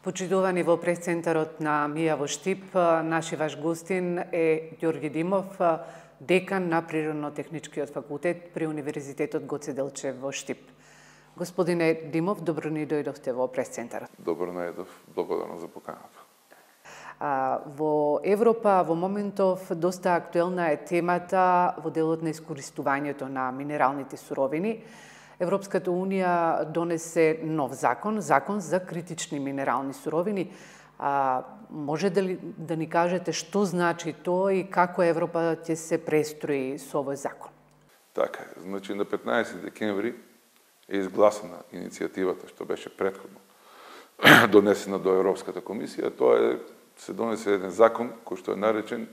Почитувани во прес-центарот на МИА во Штип, ваш гостин е Ѓорги Димов, декан на Природно-техничкиот факултет при Универзитетот Гоце Делчев во Штип. Господине Димов, добро ни дојдовте во прес-центарот. Добро најдов, благодарам за поканата. Во Европа во моментов доста актуелна е темата во делот на искористувањето на минералните суровини. Европската Унија донесе нов закон за критични минерални суровини. Може да ни кажете што значи тоа и како Европа ќе се престрои со овој закон? Така е. Значи на 15 декември е изгласена иницијативата што беше претходно донесена до Европската комисија. Тоа се донесе еден закон кој што е наречен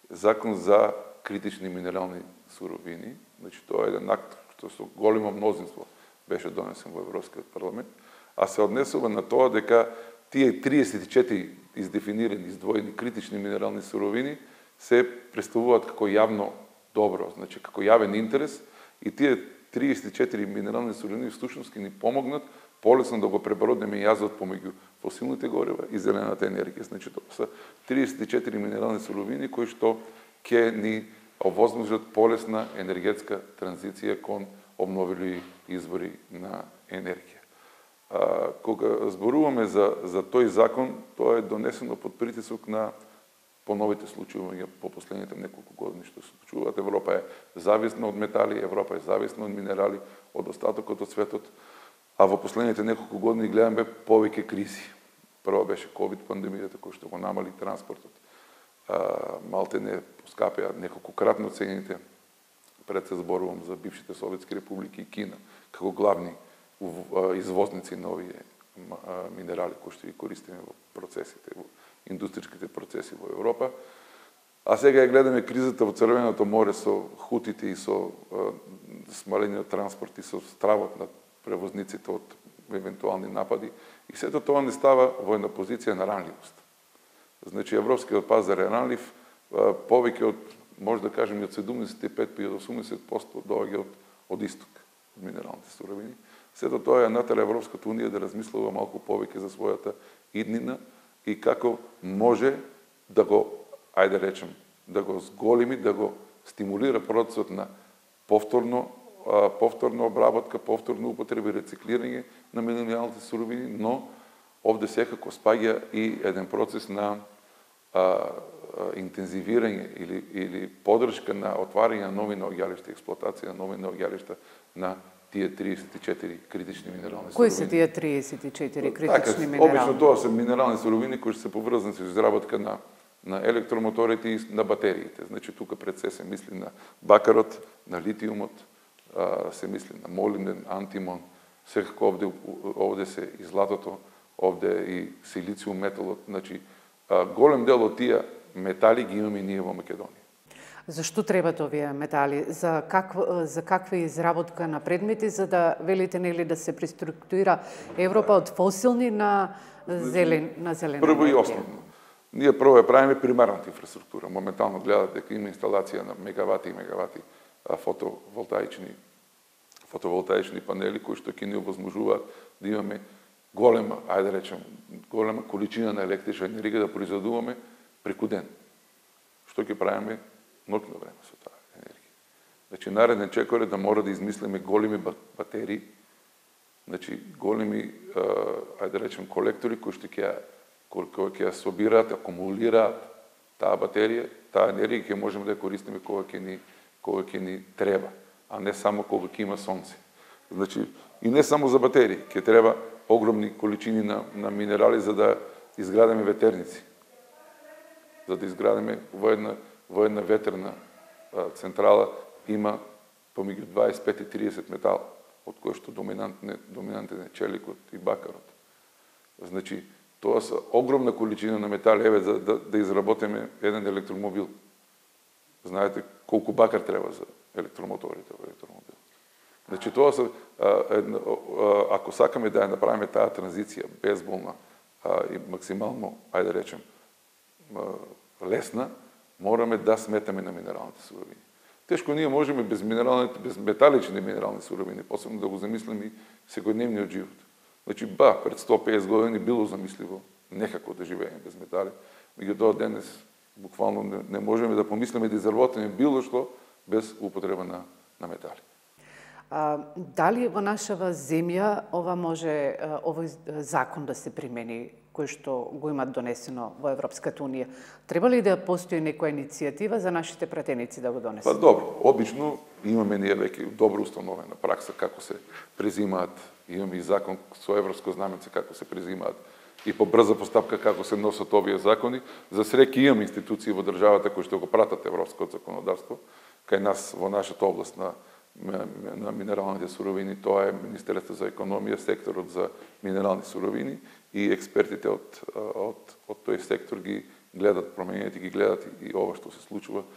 Закон за критични минерални суровини. Значи тоа е еден акт што со големо мнозинство беше донесен во Европскиот парламент, а се однесува на тоа дека тие 34 издефинирани, издвоени критични минерални суровини се представуваат како јавно добро, значи како јавен интерес, и тие 34 минерални суровини всушност ќе ни помогнат полесно да го пребродиме јазот помеѓу фосилните горива и зелената енергија. Значи тоа се 34 минерални суровини кои што ќе ни овозможат полесна енергетска транзиција кон обновливи извори на енергија. Кога зборуваме за тој закон, тоа е донесено под притисок на поновите случаи по последните неколку години што се случуваат. Европа е зависна од метали, Европа е зависна од минерали, од остатокот од светот, а во последните неколку години гледаме повеќе кризи. Прво беше ковид пандемијата која што го намали транспортот. Малтене поскапеа неколкократно цените, пред се зборувам за бившите советски републики и Кина, како главни извозници на овие минерали кои што ги користиме во процесите, во индустриските процеси во Европа. А сега ја гледаме кризата во Црвеното море со хутите и со смалениот транспорт и со стравот на превозниците од евентуални напади. И сето тоа не става во една позиција на ранливост. Значи, европскиот пазар е ранлив, повеќе од, може да кажем, од 75 и од 80% доаѓа од исток, од минералните суровини. Сето тоа е натера Европската Унија да размислува малку повеќе за својата иднина и како може да го, ајде речем, да го зголеми, да го стимулира процесот на повторна обработка, повторна употреба и рециклирање на минералните суровини, но овде секако спаѓа и еден процес на интензивирање или поддршка на отварање на нови наоѓалишта, експлоатација на нови наоѓалишта на тие 34 критични минерални суровини. Кои се тие 34 критични минерали? Обично тоа се минерални суровини кои се поврзани со изработка на електромоторите и на батериите. Значи тука пред се мисли на бакарот, на литиумот, се мисли на молибден, антимон, секако овде се и златото, овде и силициум металот, значи голем дел од тие метали ги имаме ние во Македонија. Зашто требат овие метали? За каква изработка на предмети, за да велите нели да се преструктурира Европа од фосилни на зелена Прво и енергија? основно. Ние прво ја правиме примарната инфраструктура. Моментално гледате дека има инсталација на мегавати и мегавати фотоволтаични панели кои што ќе ни овозможуваат да имаме голема количина на електрична енергија да произведуваме преку ден. Што ќе правиме ноќно време со таа енергија. Значи нареден чекор е да мора да измислиме големи батерии, значи големи колектори кои што ќе ја собираат, акумулираат таа батерија, таа енергија ќе можеме да ја користиме кога ќе ни треба, а не само кога ќе има сонце. Значи и не само за батерии, ќе треба огромни количини на минерали за да изградиме ветерници. За да изградиме во една ветерна централа има помеѓу 25 и 30 метала, од кои што доминантен е челикот и бакарот. Значи, тоа се огромна количина на метали, еве да изработиме еден електромобил. Знаете колку бакар треба за електромоторите во електромобил. Значи, тоа се, ако сакаме да ја направиме таа транзиција безболна и максимално, ајде речем, лесна, мораме да сметаме на минералните суровини. Тешко ние можеме без металични минерални суровини, посебно да го замислиме и секојдневниот живот. Значи, пред 150 години било замисливо некако да живееме без метали. Меѓутоа денес буквално не можеме да помислиме да изработиме било што без употреба на метали. Дали во нашава земја овој закон да се примени, кој што го имат донесено во Европската унија? Треба ли да постои некоја иницијатива за нашите пратеници да го донесат? Па добро, обично имаме ние веќе добро установена пракса како се презимаат, имаме и закон со европско знаменце како се презимаат и по брза постапка како се носат овие закони. За среќа имаме институции во државата кои што го пратат европското законодавство, кај нас во нашата област на минералните суровини, тоа е Министерство за економија, секторот за минерални суровини и експертите од тој сектор ги гледат промените, ги гледат и ова што се случува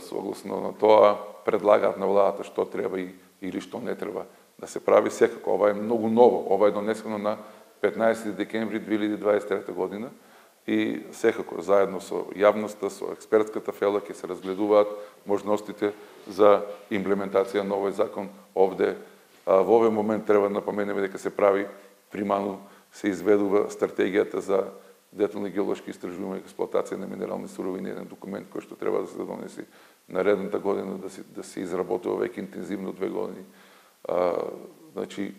согласно на тоа предлагаат на владата што треба или што не треба да се прави. Секако ова е многу ново, ова е донесено на 15 декември 2023 година и секако заедно со јавноста, со експертската фела ќе се разгледуваат можностите за имплементација на овој закон овде. Во овој момент треба да напоменеме дека се прави примано се изведува стратегијата за детални геолошки истражувања и експлоатација на минерални суровини, еден документ кој што треба да се донеси наредната година, да се изработува веќе интензивно 2 години. Значи,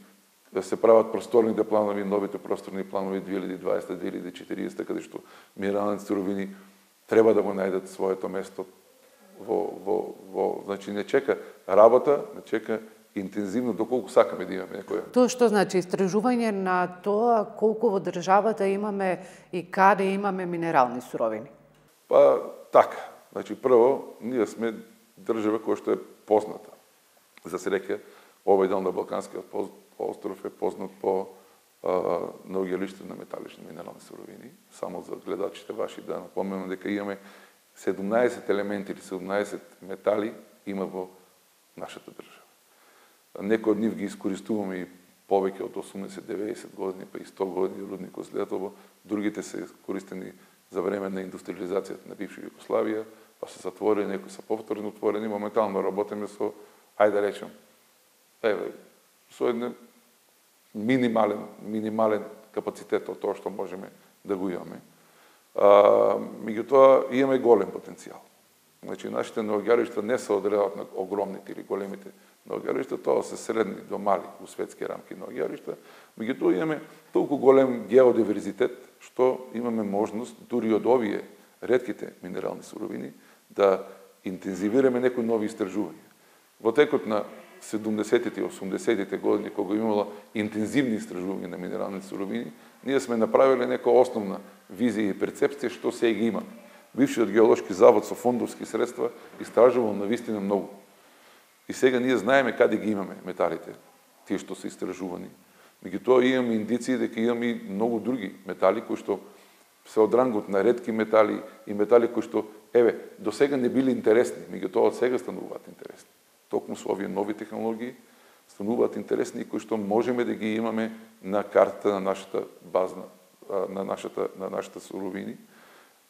да се прават просторните планови, новите просторни планови 2020-2040, каде што минералните суровини треба да го најдат своето место значи не чека работа, не чека интензивно доколку сакаме да имаме некоја. Тоа што значи истражување на тоа колку во државата имаме и каде имаме минерални суровини? Па така. Значи прво, ние сме држава која што е позната. За среќа, овој дел на Балканскиот остров е познат по наоѓалиште на металични минерални суровини. Само за гледачите ваши да напоменам дека имаме 17 елементи или 17 метали има во нашата држава. Некои од нив ги искористуваме и повеќе од 80-90 години, па и 100 години рудникот Златово, другите се користени за време на индустриализацијата на бивша Југославија, па се затворени, некои се повторно отворени, моментално работиме со, ајде да речем, со еден минимален капацитет од тоа што можеме да го имаме. Меѓутоа имаме голем потенцијал. Значи нашите наоѓалишта не се одредат на огромните или големите наоѓалишта, тоа се средни до мали у светски рамки наоѓалишта. Меѓутоа имаме толку голем геодиверзитет што имаме можност дури од овие ретките минерални суровини да интензивираме некои нови истражувања. Во текот на 70-тите и 80-тите години, кога имало интензивни истражувања на минерални суровини, ние сме направиле некоја основна визија и перцепција што се ги имаме. Бившиот геолошки завод со фондовски средства истражувал навистина многу. И сега ние знаеме каде ги имаме металите, тие што се истражувани. Меѓутоа имаме индиции дека имаме и многу други метали кои што се од рангот на ретки метали и метали кои што до сега не били интересни, меѓутоа од сега стануваат интересни. Токму со овие нови технологии стануваат интересни и кои што можеме да ги имаме на картата на нашата базна, на нашата суровини.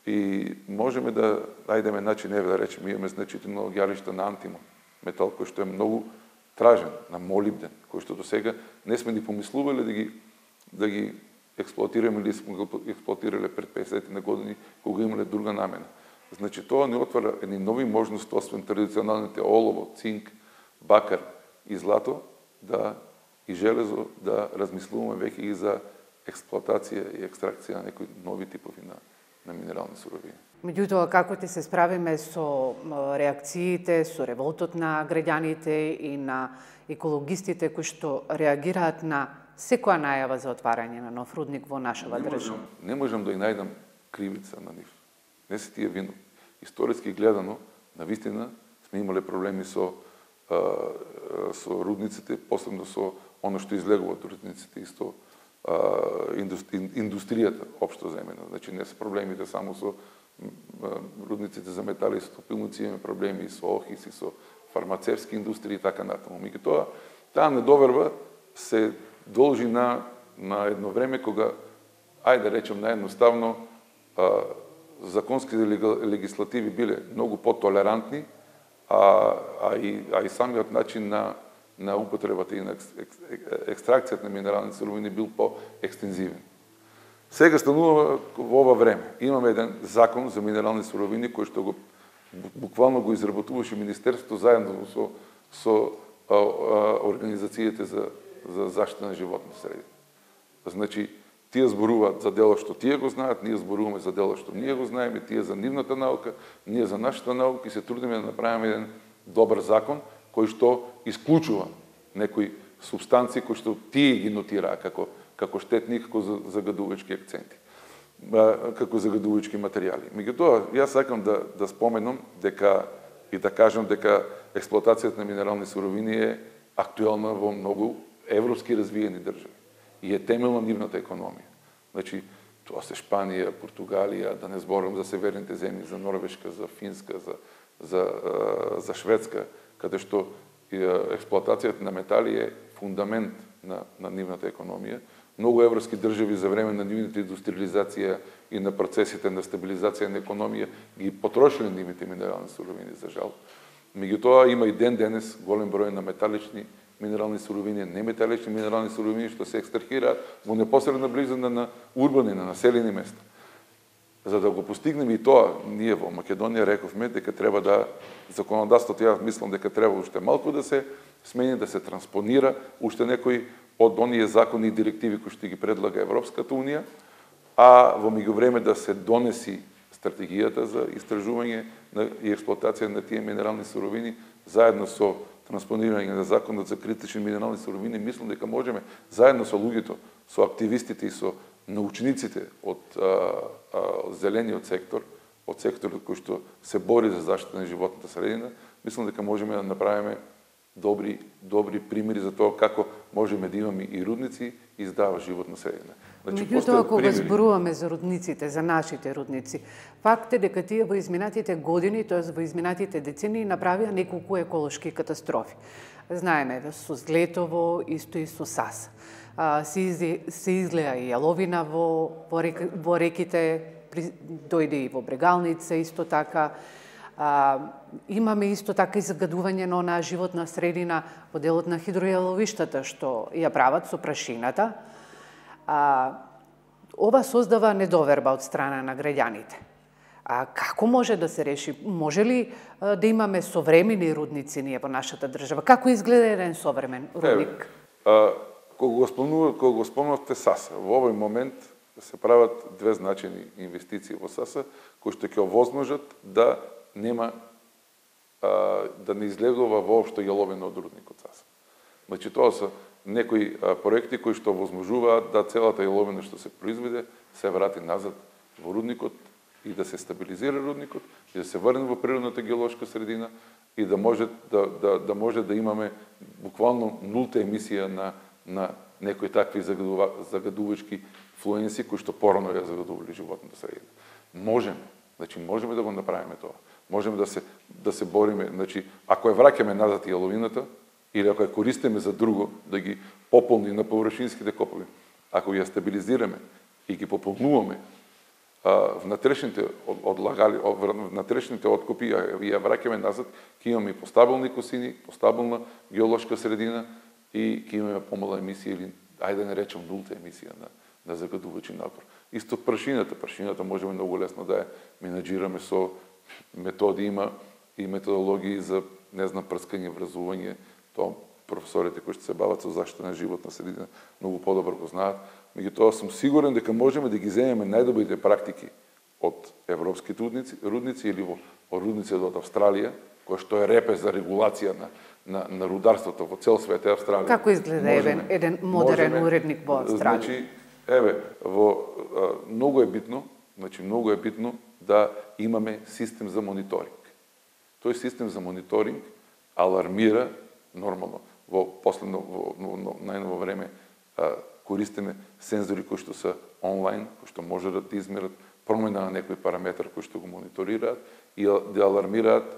И можеме да најдеме начин, да речеме, имаме значително наоѓалишта на антимон, метал кој што е многу тражен, на молибден, кој што до сега не сме ни помислувале да ги експлоатираме или сме го експлоатирале пред 50 на години, кога имале друга намена. Значи тоа ни отвара едни нови можности, освен традиционалните олово, цинк, бакар и злато, и железо, да размислуваме веќе и за експлоатација и екстракција на некои нови типови на минерални суровини. Меѓутоа, како ќе се справиме со реакциите, со револтот на граѓаните и на екологистите кои што реагираат на секоја најава за отварање на нов рудник во нашава држава? Не можам да ја најдам кривица на нив. Не се тие вино. Историски гледано, навистина сме имале проблеми со рудниците, посебно со оно што излегува од рудниците и со индустријата општо земена. Значи не се проблемите само со рудниците за метали и стопилници, имаме проблеми и со охис, и со фармацевски индустрии и така натаму. Меѓутоа, таа недоверба се должи на едно време кога, ајде да речем наедноставно, законски легислативи биле многу потолерантни, а и самиот начин на употребата и на екстракцијата на минерални суровини бил по-екстензивен. Сега станува во ова време. Имаме еден закон за минерални суровини кој што го буквално го изработуваше Министерството заедно со организациите за заштита на животна средина. Значи, тие зборуваат за дело што тие го знаат, ние зборуваме за дело што ние го знаеме, тие за нивната наука, ние за нашата наука и се трудиме да направиме еден добар закон кој што исклучува некои субстанции кои што тие ги нотираа како штетни, како загадувачки акценти, како загадувачки материјали. Меѓутоа, јас сакам да споменам дека и да кажам дека експлоатацијата на минерални суровини е актуелна во многу европски развиени држави и е темел на нивната економија. Значи, тоа се Шпанија, Португалија, да не зборам за северните земји, за Норвешка, за Финска, за Шведска, каде што експлоатацијата на метали е фундамент на нивната економија. Многу европски држави за време на нивната индустриализација и на процесите на стабилизација на економија ги потрошиле нивните минерални суровини, за жал. Меѓутоа, има и денес голем број на металични минерални суровини, неметалични минерални суровини што се екстрахираат во непосредна близина на урбани, на населени места. За да го постигнеме и тоа, ние во Македонија рековме дека треба да законодавството, јас мислам дека треба уште малку да се смени, да се транспонира уште некои од оние закони и директиви кои што ги предлага Европската унија, а во меѓувреме да се донеси стратегијата за истражување и експлоатација на тие минерални суровини заедно со транспонирање на законот за критични минерални суровини. Мислам дека можеме заедно со луѓето, со активистите и со научниците од зелениот сектор, од секторот кој што се бори за заштита на животната средина, мислам дека можеме да направиме добри примери за тоа како можеме да имаме и рудници и здава животна средина. Значи, меѓутоа, кога зборуваме за рудниците, за нашите рудници, факт е дека тие во изминатите години, тоест во изминатите децении, направија неколку еколошки катастрофи. Знаеме, со Злетово, исто и со Саса. Се излеа и јаловина во реките, дојде и во Брегалница, исто така. Имаме исто така и загадување на онаа животна средина во делот на хидројаловиштата што ја прават со прашината. Ова создава недоверба од страна на граѓаните. Како може да се реши? Може ли да имаме современи рудници ние во нашата држава? Како изгледа еден современ рудник? Кога го спомнавте Саса, во овој момент се прават две значајни инвестиции во Саса, кои што ќе овозможат да нема да не излегува воопшто јаловина од рудникот Саса. Значи, тоа се некои проекти кои што возможуваат да целата јаловина што се произведе се врати назад во рудникот и да се стабилизира рудникот и да се врне во природната геолошка средина и да може да имаме буквално нулта емисија на некои такви загадувачки флуенси кои што порано ја загадували животната средина. Можеме да го направиме тоа. Можеме да се бориме, значи, ако ја враќаме назад јаловината или ако ја користиме за друго, да ги пополни на површинските копови, ако ја стабилизираме и ги пополнуваме внатрешните откопи и ја враќаме назад, ќе имаме и постабилни косини, постабилна геолошка средина и ќе имаме помала емисија или, ајде да не речем, нулта емисија на загадувачи напор. Исто прашината. Прашината можеме многу лесно да ја менаџираме со методи, има и методологии за, прскање, вразување. Тоа професорите кои што се бават со заштита на животна средина многу подобро го знаат. Меѓутоа сум сигурен дека можеме да ги земеме најдобрите практики од европските рудници или во рудниците од Австралија, која што е репе за регулација на рударството во цел свет е Австралија. Како изгледа еден модерен уредник во Австралија? Многу е битно да имаме систем за мониторинг. Тој систем за мониторинг алармира нормално. Во најново време користиме сензори кои што се онлайн, кои што може да измерат промена на некој параметар кои што го мониторираат и да алармираат,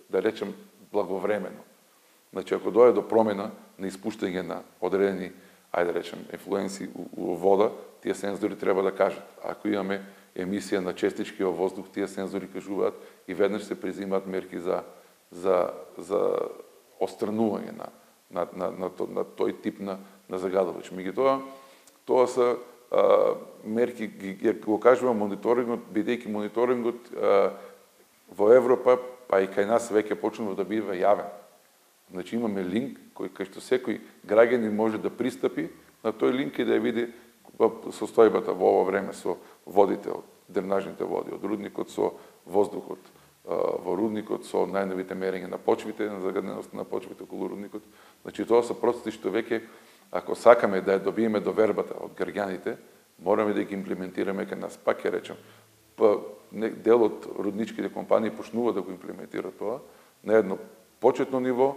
да речем, благовремено. Значи, ако дојде до промена на испуштање на одредени, ајде да речем, инфлуенси во вода, тие сензори треба да кажат. Ако имаме емисија на честички во воздух, тие сензори кажуваат и веднаш се презимаат мерки за отстранување на тој тип на загадувач. Меѓутоа, тоа се мерки, го кажува мониторингот, бидејќи мониторингот во Европа, па и кај нас веќе почнува да бива јавен. Значи имаме линк кај што секој граѓанин може да пристапи на тој линк и да ја види состојбата во ово време со водите, од дренажните води, од рудникот, со воздухот во рудникот, со најновите мерења на почвите, на загадненост на почвите околу рудникот. Значи тоа се процеси што веќе, ако сакаме да ја добиеме довербата од граѓаните, мораме да ги имплементираме кај нас. Пак ќе речем, дел од рудничките компании почнува да го имплементира тоа на едно почетно ниво,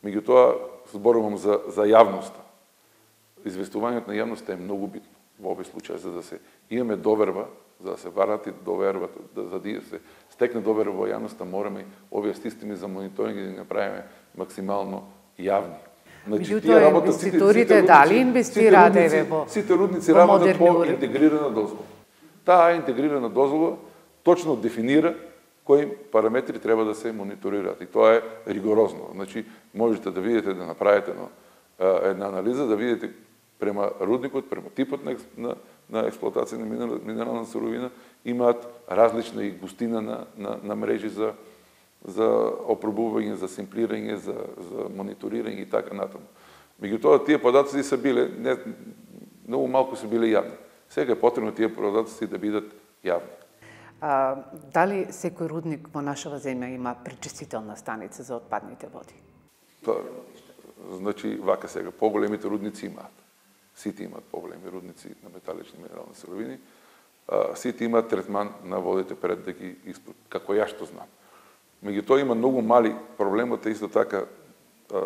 меѓутоа зборувам за јавноста. Известувањето на јавноста е многу битно во овој случај, за да се имаме доверба, за да се врати довербата, за да се стекне доверба во јавноста, мораме овие системи за мониторинг да ги направиме максимално јавни. Меѓутоа, инвеститорите дали инвестираат во сите рудници работат по интегрирана дозвола. Таа интегрирана дозвола точно дефинира кои параметри треба да се мониторираат. И тоа е ригорозно. Значи, можете да видите, да направите една анализа, да видите према рудникот, према типот на експлоатација на минерална суровина, имаат различна и густина на мрежи за опробување, за семплирање, за мониторирање и така натаму. Меѓутоа, тие податоци се биле, многу малку се биле јавни. Сега е потребно тие податоци да бидат јавни. Дали секој рудник во нашава земја има пречистителна станица за отпадните води? Значи, вака сега, поголемите рудници имаат. Сите имаат поголеми рудници на металични минерални суровини. Сите имаат третман на водите пред да ги како ја што знам. Меѓутоа има многу мали, проблемот е исто така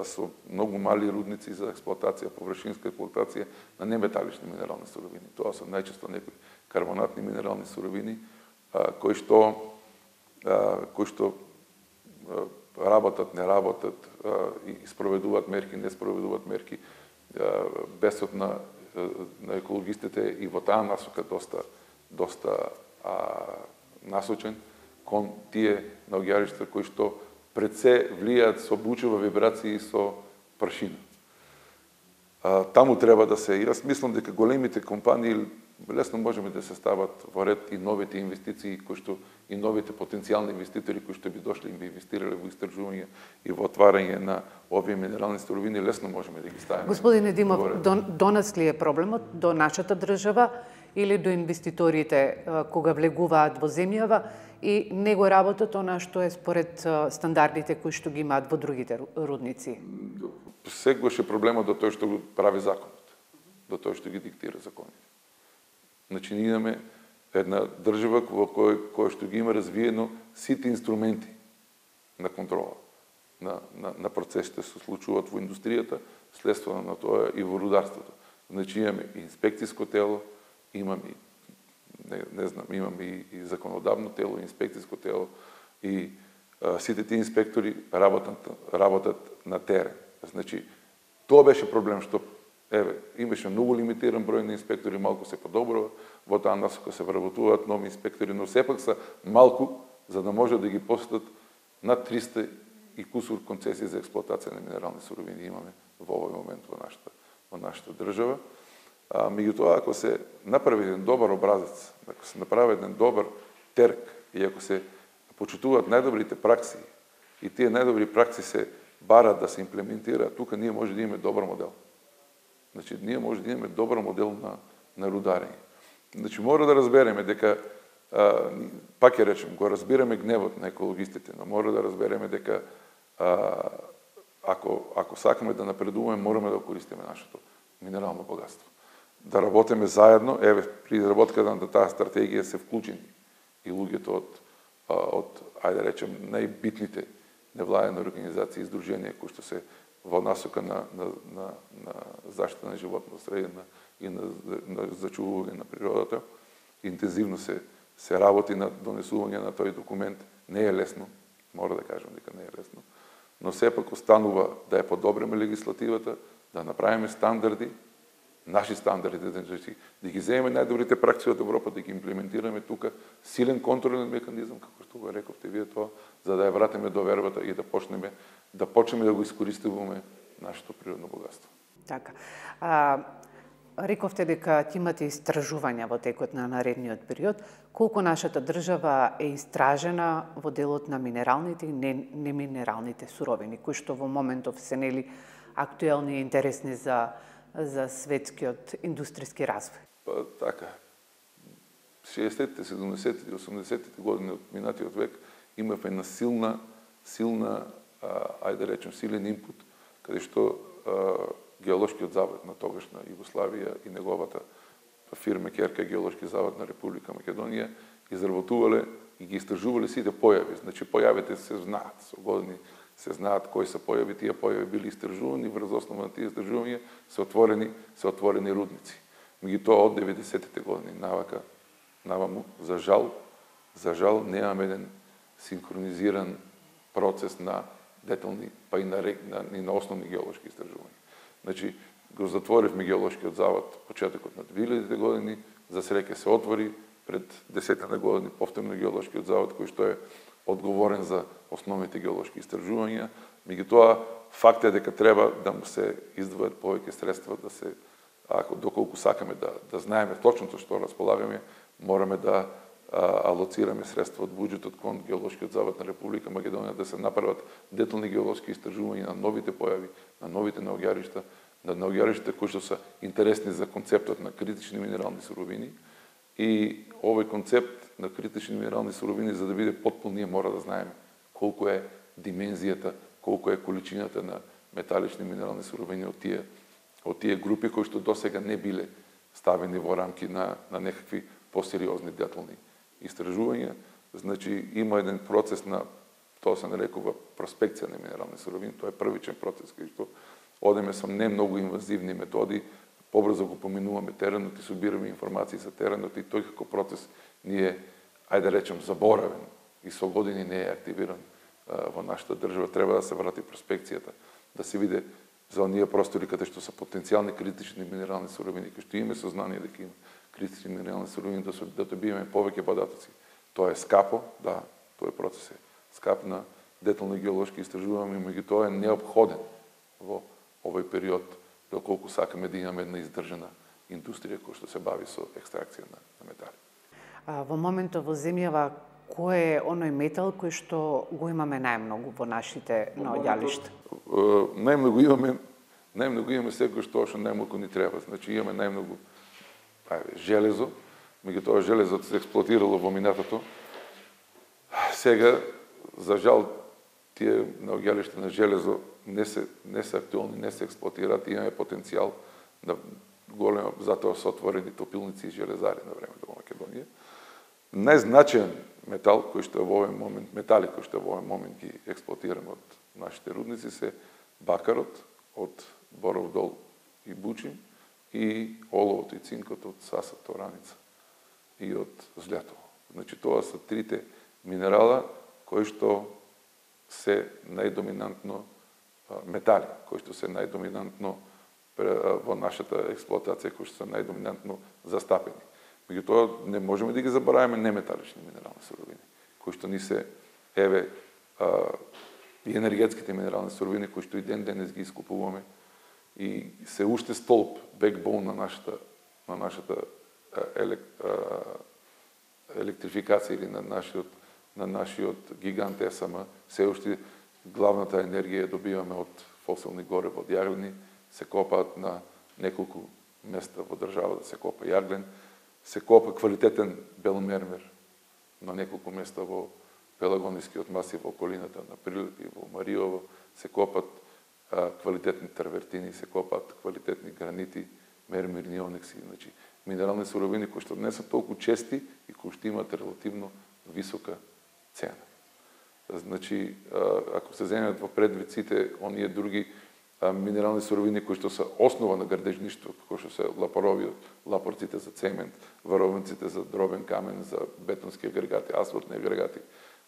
со многу мали рудници за експлоатација, површинска експлоатација на неметалични минерални суровини. Тоа се најчесто некои карбонатни минерални суровини кои што работат, не работат, и спроведуваат мерки, не спроведуваат мерки, бесот на екологистите и во таа насока доста насочен кон тие наоѓаришта кои што пред се влијаат со бучева вибрации и со прашина. Таму треба да се, јас мислам дека големите компании лесно можеме да се стават во ред и новите инвестиции кои што и новите потенцијални инвеститори кои што би дошли и би инвестирале во истражување и во отварање на овие минерални суровини, лесно можеме да ги ставиме. Господине Димов, до нас ли е проблемот, до нашата држава или до инвеститорите кога влегуваат во земјава и него работат она што е според стандардите кои што ги имаат во другите рудници? Секогаш е проблемот до тој што го прави законот, до тој што ги диктира законите. Значи, ние имаме една држава во која што ги има развиено сите инструменти на контрола на процесите се случуваат во индустријата, следствено на тоа и во рударството. Значи, имаме и инспекциско тело, имаме имаме и законодавно тело, и инспекциско тело, и сите тие инспектори работат на терен. Значи, тоа беше проблем што имаше многу лимитиран број на инспектори, малку се подобрува, во таа насока се вработуваат нови инспектори, но сепак се малку за да може да ги посетат над 300 и кусур концесии за експлоатација на минерални суровини имаме во овој момент во нашата држава. Меѓутоа, ако се направи еден добар образец, ако се направи еден добар терк и ако се почитуваат најдобрите пракси и тие најдобри пракси се барат да се имплементираат, тука ние може да имаме добар модел. Значи, ние може да имаме добар модел на рударење. Значи, мора да разбереме дека, пак ќе речем, го разбираме гневот на екологистите, но мора да разбереме дека ако сакаме да напредуваме, мораме да користиме нашето минерално богатство. Да работиме заедно, при изработката на таа стратегија се вклучени и луѓето од ајде да речем, најбитните невладени организации и издруженија кои што се во насока на заштита на животна средина и на зачувување на природата. Интензивно се работи на донесување на тој документ. Не е лесно, мора да кажам дека не е лесно, но сепак останува да ја подобриме легислативата, да направиме стандарди, наши стандарди, да ги земеме најдобрите пракси од Европа, да ги имплементираме тука, силен контролен механизам, како што го рековте вие тоа, за да ја вратиме довербата и да почнеме да го искористуваме нашето природно богатство. Така. Рековте дека ќе имате истражувања во текот на наредниот период. Колку нашата држава е истражена во делот на минералните и неминералните суровини, кои што во моментов се нели актуелни и интересни за светскиот индустријски развој? Па така. 60-те, 70-те и 80-те години од минатиот век имавме една силна, ајде да речем, силен инпут, каде што Геолошкиот завод на тогашна Југославија и неговата фирма Керка Геолошки завод на Република Македонија изработувале и ги истражувале сите појави. Значи појавите се знаат, со години се знаат кои се појави, тие појави били истражувани, врз основа на тие истражувања се отворени рудници. Меѓутоа од 90-те години наваму, за жал немаме еден синхронизиран процес на детални, па и на основни геолошки истражувања. Значи, го затворивме Геолошкиот завод почетокот на 2000-те години, за среќа се отвори пред 10 години повторно Геолошкиот завод, кој што е одговорен за основните геолошки истражувања. Меѓутоа, факт е дека треба да му се издвојат повеќе средства, доколку сакаме да знаеме точно што располагаме, мораме да алоцираме средства од буџетот кон Геолошкиот завод на Република Македонија да се направат детални геолошки истражувања на новите појави, на новите наоѓаришта, на наоѓаришта кои што се интересни за концептот на критични минерални суровини. И овој концепт на критични минерални суровини, за да биде потпун, ние мора да знаеме колку е димензијата, колку е количината на металични минерални суровини од тие групи кои што досега не биле ставени во рамки на некакви посериозни детални истражувања. Значи, има еден процес на, тоа се нарекува проспекција на минерални суровини, тоа е првичен процес, кај што одеме со не многу инвазивни методи, побрзо го поминуваме теренот и собираме информации за теренот и тој како процес не е, ајде да речем, заборавен и со години не е активиран во нашата држава. Треба да се врати проспекцијата, да се види за оние простори каде што се потенцијални критични минерални суровини, кај што имаме сознание дека има критични минерални суровини, да добиеме повеќе податоци. Тоа е скапо, да, тој процес е скап на детални геолошки истражувања, меѓутоа е неопходен во овој период, доколку сакаме да имаме една издржана индустрија која што се бави со екстракција на метали. Во моментот во земјава, кој е оној метал кој што го имаме најмногу во нашите наоѓалишта? Најмногу имаме секој што најмногу ни треба. Значи имаме најмногу железо, меѓутоа железото се експлоатирало во минатото. Сега, за жал, тие наоѓалишта на железо не се актуелни, не се експлоатираат, имаме потенцијал на големо, затоа се отворени топилници и железари на времето во Македонија. Најзначаен метали кои што во овој момент ги експлоатираме од нашите рудници се бакарот од Боров дол и Бучин и оловото и цинкот од Саса Тораница и од Злјатово. Значи тоа се трите минерала кои што се најдоминантно метали, кои што се најдоминантно во нашата експлоатација, кои што се најдоминантно застапени. Меѓутоа, не можеме да ги забораваме неметалични минерални суровини, кои што ни се, и енергетските минерални суровини, кои што и денес ги искупуваме, и се уште столб, бекбоун на нашата електрификација или на нашиот гигант ЕСМ, се уште главната енергија добиваме од фосилни горива, од јаглени, се копаат на неколку места во државата, се копа јаглен, се копа квалитетен бел мермер на неколку места во Пелагонискиот масив, во околината на Прилеп и во Мариово, се копат квалитетни тарвертини, се копат квалитетни гранити, мермерни онекси, значи минерални суровини кои што не се толку чести и кои што имаат релативно висока цена. Значи, ако се земат во предвид сите оние други минерални суровини кои што се основа на градежништво, кои што се лапорците за цемент, варовниците за дробен камен, за бетонски агрегати, асфалтни агрегати,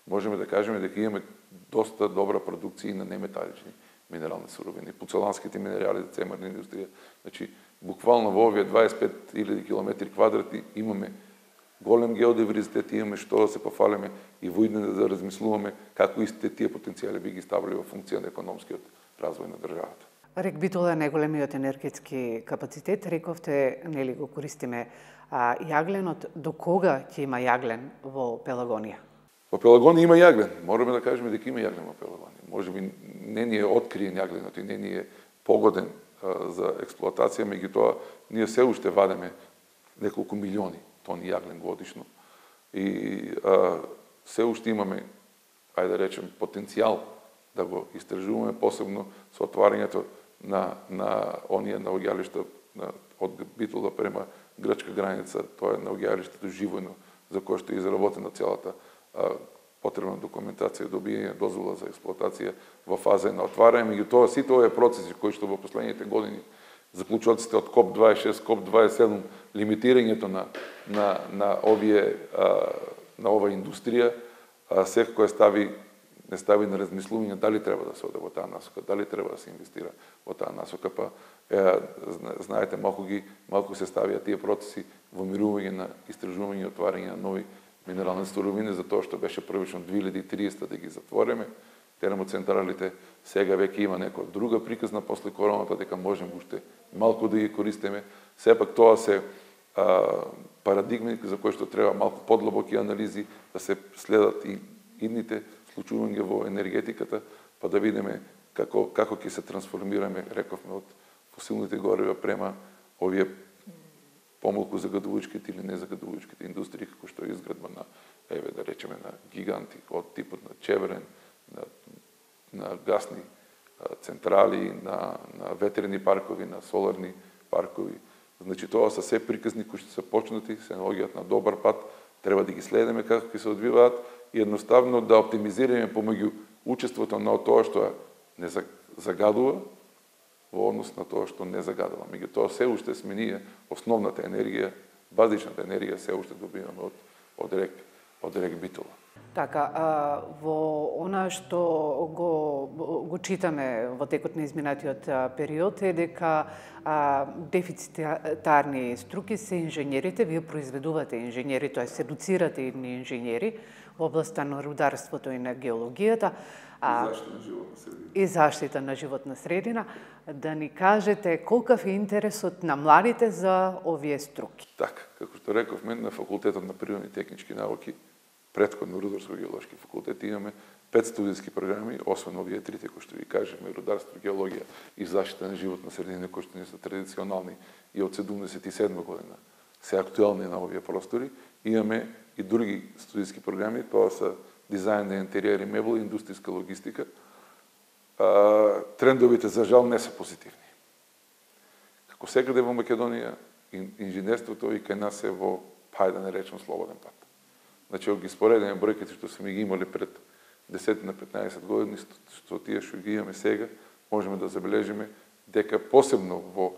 можеме да кажеме дека имаме доста добра продукција на неметалични минерални суровини, пуцеланските минерали за цемарна индустрија. Значи, буквално во овие 25.000 километри квадрати имаме голем геодиверзитет, имаме што да се пофалиме и во иднина да размислуваме како истите тие потенцијали би ги ставили во функција на економскиот развој на државата. Рек Битола е најголемиот енергетски капацитет. Рековте, нели го користиме јагленот. До кога ќе има јаглен во Пелагонија? Во Пелагонија има јаглен. Мораме да кажеме дека има јаглен во Пелагонија. Можеби не ни е откриен јагленот и не ни е погоден за експлоатација, меѓутоа ние се уште вадеме неколку милиони тони јаглен годишно и се уште имаме, ајде да речем, потенцијал да го истражуваме, посебно со отварањето на оние наоѓалишта од Битола према грчка граница. Тоа е наоѓалиштето Живојно, за кое што е изработена целата потребна документација, добијање дозвола за експлоатација во фаза на отварање. Меѓутоа сите овие процеси кои што во последните години заклучоците од КОП-26, КОП-27, лимитирањето на ова индустрија, секако не стави на размислување дали треба да се оде во таа насока, дали треба да се инвестира во таа насока, па знаете, малку се ставија тие процеси во мирување на истражување и отварање на нови минерални суровини, за тоа што беше првично 2030 да ги затвориме. Термоцентралите сега веќе има некоја друга приказна после короната дека можеме уште малку да ги користиме. Сепак тоа се парадигми за кои што треба малку подлабоки анализи, да се следат и идните случувања во енергетиката, па да видиме како ќе се трансформираме, рековме, од фосилните горива према овие помалку загадувачките или незагадувачките индустрии, како што е изградба на, да речеме, на гиганти од типот на Чеврен, на гасни централи, на ветрени паркови, на соларни паркови. Значи, тоа се се приказни кои што се почнати, се наоѓаат на добар пат, треба да ги следиме како ќе се одвиваат и едноставно да оптимизираме помеѓу учеството на тоа што не загадува во однос на тоа што не загадува. Меѓутоа се уште сме ние основната енергија, базичната енергија се уште добиваме од рек Битола. Така, во она што го читаме во текот на изминатиот период е дека дефицитарни струки се инженерите, вие произведувате инженери, тоа се едуцирате едни инженери во областта на рударството и на геологијата. И заштита на животна средина. Да ни кажете колкав е интересот на младите за овие струки? Така, како што рековме, на факултетот на природни и технички науки, претходно рударско-геолошки факултет, имаме 5 студиски програми, освен овие трите кои што ви кажеме, рударство, геологија и заштита на животна средина, кои што не се традиционални и од 77 година се актуелни на овие простори. Имаме и други студиски програми, тоа се дизајн на интериери мебел, индустријска логистика. Трендовите, за жал, не се позитивни. Како секаде во Македонија, инженерството и кај нас е во, да не речем, слободен пат. Значи, ако ги споредиме бројките што сме ги имали пред 10 на 15 години, што тие што ги имаме сега, можеме да забележиме дека посебно во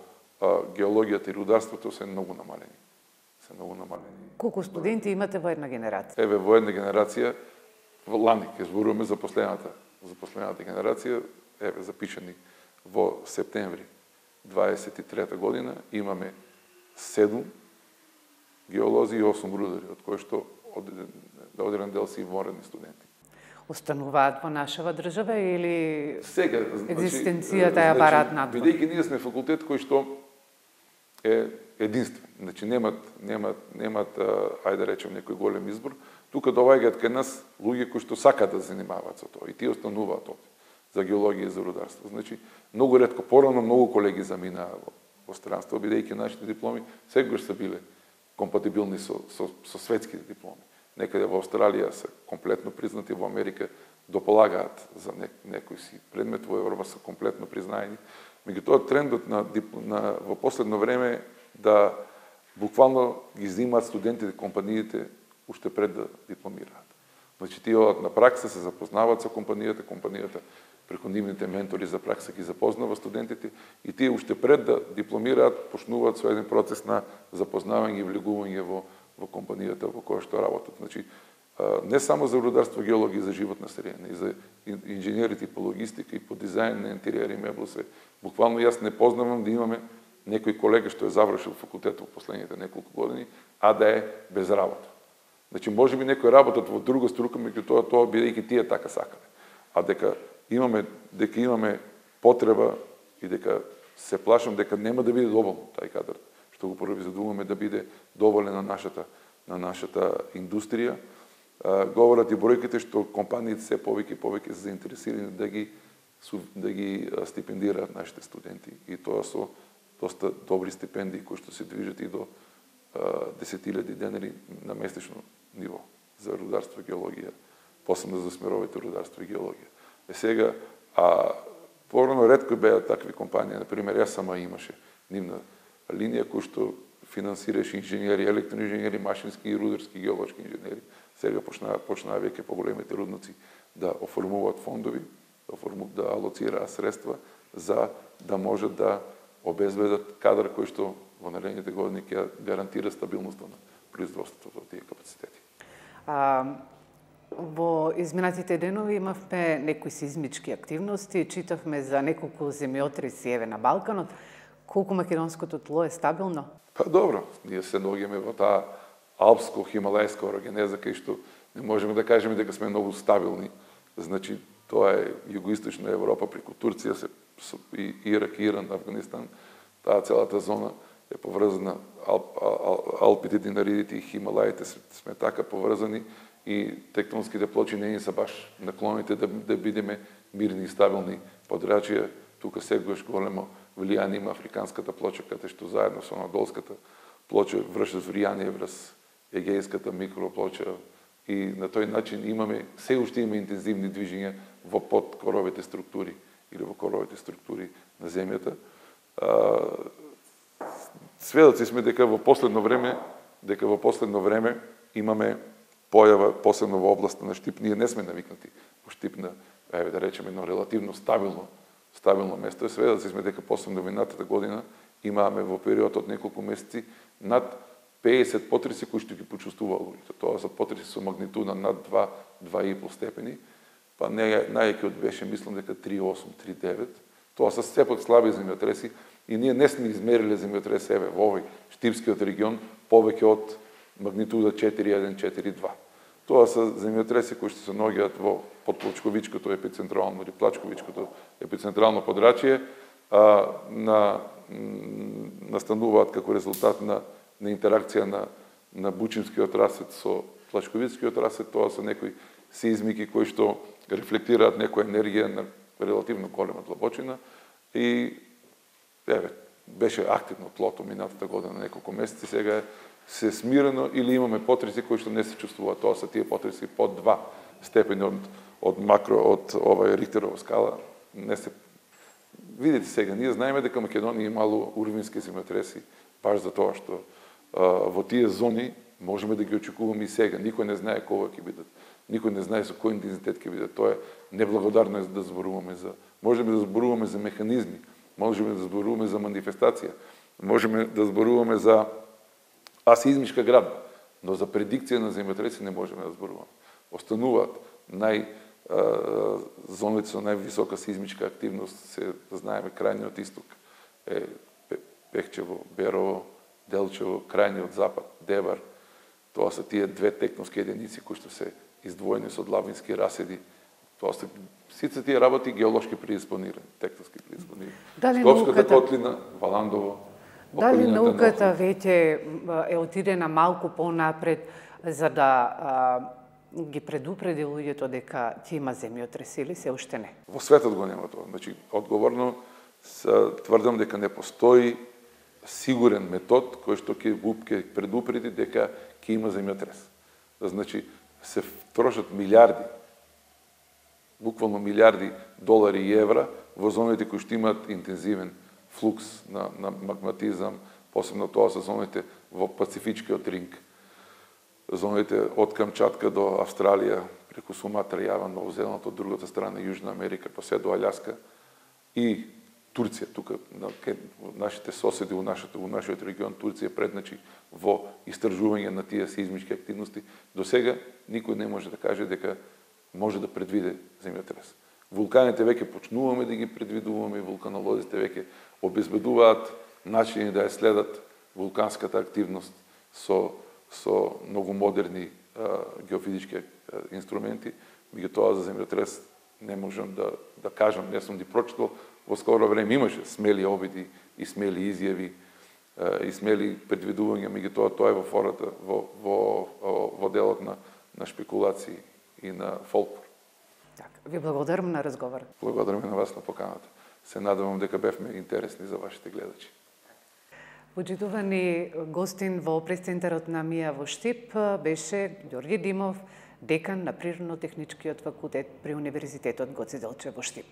геологијата и рударството се многу намалени. Колку студенти имате во една генерација? Еве, во една генерација, во лани, ќе зборуваме за последната генерација, еве, запишани во септември 23 година, имаме 7 геолози и 8 рудари, од кои што одреден дел се и воредни студенти. Остануваат во нашава држава или сега екзистенцијата е апарат надвор? Бидејќи ние сме факултет кој што е единствен, значи немат ајде да речем некој голем избор, тука доаѓаат кај нас луѓе кои што сакаат да се занимаваат со тоа и тие остануваат овде за геологија и за рударство. Значи многу ретко, порано многу колеги заминаа во странство, бидејќи нашите дипломи секогаш се биле компатибилни со светските дипломи. Некаде во Австралија се комплетно признати, во Америка дополагаат за некој си предмет, во Европа се комплетно признаени. Меѓутоа трендот во последно време да буквално ги земаат студентите, компаниите уште пред да дипломираат. Значи тие одат на пракса, се запознаваат со компанијата преку нивните ментори за пракса ги запознава студентите и тие уште пред да дипломираат почнуваат со еден процес на запознавање и влегување во компанијата во која што работат. Значи не само за рударство, геологија, за животна средина, и за инженерите по логистика и по дизајн на интериери и мебел се. Буквално јас не познавам да имаме некој колега што е завршил факултет во последните неколку години, а да е без работа. Значи можеби некој работат во друга струка, меѓутоа тоа бидејќи тие така сакале. А дека имаме потреба и дека се плашам дека нема да биде доволно тај кадар, што го произведуваме да биде доволен на нашата индустрија. Говорат и бројките што компаниите се повеќе и повеќе се заинтересирани да ги стипендираат нашите студенти, и тоа со доста добри стипендии кои што се движат и до 10.000 денари на месечно ниво за рударство и геологија, посебно за смеровите рударство и геологија. Сега, порано ретко беа такви компании, например, СМА имаше нивна линија кој што финансираше инженери, електроинженери, машински и рударски геолошки инженери. Сега почнаа веќе поголемите рудници да оформуваат фондови, да алоцираат средства за да можат да обезбедат кадар кој што во наредните години ќе гарантира стабилноста на производството од тие капацитети. Во изминатите денови имавме некои сизмички активности, читавме за неколку земјотреси еве на Балканот. Колку македонското тло е стабилно? Добро, ние се наоѓаме во таа алпско-хималајска орогенеза кај што не можеме да кажеме дека сме многу стабилни. Значи, тоа е југоисточна Европа преку Турција, и Ирак, Иран, Афганистан. Таа целата зона е поврзана, Алпите, Динаридите и Хималаите сме така поврзани, и тектонските плочи не се баш наклоните да бидеме мирни и стабилни подрачија. Тука сегаш големо влијание има африканската плоча, каде што заедно со анадолската плоча вршат влијание врз егејската микроплоча, и на тој начин се уште има интензивни движења во подкоровите структури или во коровите структури на земјата. Сведоци сме дека во последно време имаме појава, посебно во областа на Штип. Ние не сме навикнати во Штип на, да речеме, едно релативно стабилно место. Сведоци сме дека посебно минатата година имаме во период од неколку месеци над 50 потреси кои што ги почувствуваа луѓето. Тоа се потреси со магнитуда над 2,5 степени, па најјакиот беше, мислам дека 3,8, 3,9. Тоа се сепак слаби земјотреси, и ние не сме измериле земјотреси во овој Штипскиот регион повеќе од магнитуда 4,1, 4,2. Тоа се земјотреси кои што се наоѓаат во подплачковичкото епицентрално или плачковичкото епицентрално подрачје, настануваат како резултат на интеракција на Бучинскиот расет со Плачковицкиот расет. Тоа се некои сеизмики кои што рефлектираат некоја енергија на релативно голема длабочина, и беше активно тлото минатата година неколку месеци. Сега се смирено или имаме потреси кои што не се чувствуваат. Тоа се тие потреси под 2 степени од овај Рихтерова скала. Не се видите сега, ние знаеме дека Македонија имало урвински земјотреси, баш за тоа што во тие зони можеме да ги очекуваме и сега. Никој не знае кога ќе бидат. Никој не знае со кој интензитет ќе бидат. Тоа е неблагодарно да зборуваме за... Можеме да зборуваме за механизми, можеме да зборуваме за манифестација, можеме да зборуваме за асеизмичка градба, но за предикција на земјотреси не можеме да зборуваме. Остануваат зоните со највисока сеизмичка активност, се знаеме крајниот исток е Пехчево, Берово, Делчево, крајниот запад, Дебар. Тоа се тие две тектонски единици кои што се издвоени со длавински раседи. Тоа се сите тие работи геолошки преиспонирани, тектонски преиспонирани. Скопската котлина, Валандово. Дали науката веќе е отидена малку понапред за да ги предупреди луѓето дека ќе има земјотреси, или се уште не? Во светот го нема тоа. Значи, одговорно тврдам дека не постои сигурен метод кој што ќе предупреди дека ќе има земјотрес. Значи, се трошат милиарди, буквално милиарди долари и евра во зоните кои што имаат интензивен флукс на магматизам, посебно тоа се зоните во Пацифичкиот ринг, зоните од Камчатка до Австралија, преку Суматра, Јава, Ново Зеланд, од другата страна Јужна Америка, па се до Аљаска, и Турција, тука нашите соседи во нашиот регион, Турција предначи во истражување на тие сеизмички активности. До сега никој не може да каже дека може да предвиде земјотрес. Вулканите веќе почнуваме да ги предвидуваме, вулканолозите веќе обезбедуваат начини да ја следат вулканската активност со многу модерни геофизички инструменти. Меѓутоа за земјотрес не можам да кажам, не сум ги прочитал во скоро време имаше смели обиди и смели изјави и смели предвидувања, меѓутоа тоа е во фората, во делот на шпекулации и на фолклор. Ви благодарам на разговор. Благодарам и на вас на поканата. Се надевам дека бевме интересни за вашите гледачи. Почитувани гостин во пресцентарот на МИА во Штип беше Ѓорѓе Димов, декан на Природно-техничкиот факултет при Универзитетот Гоце Делчев во Штип.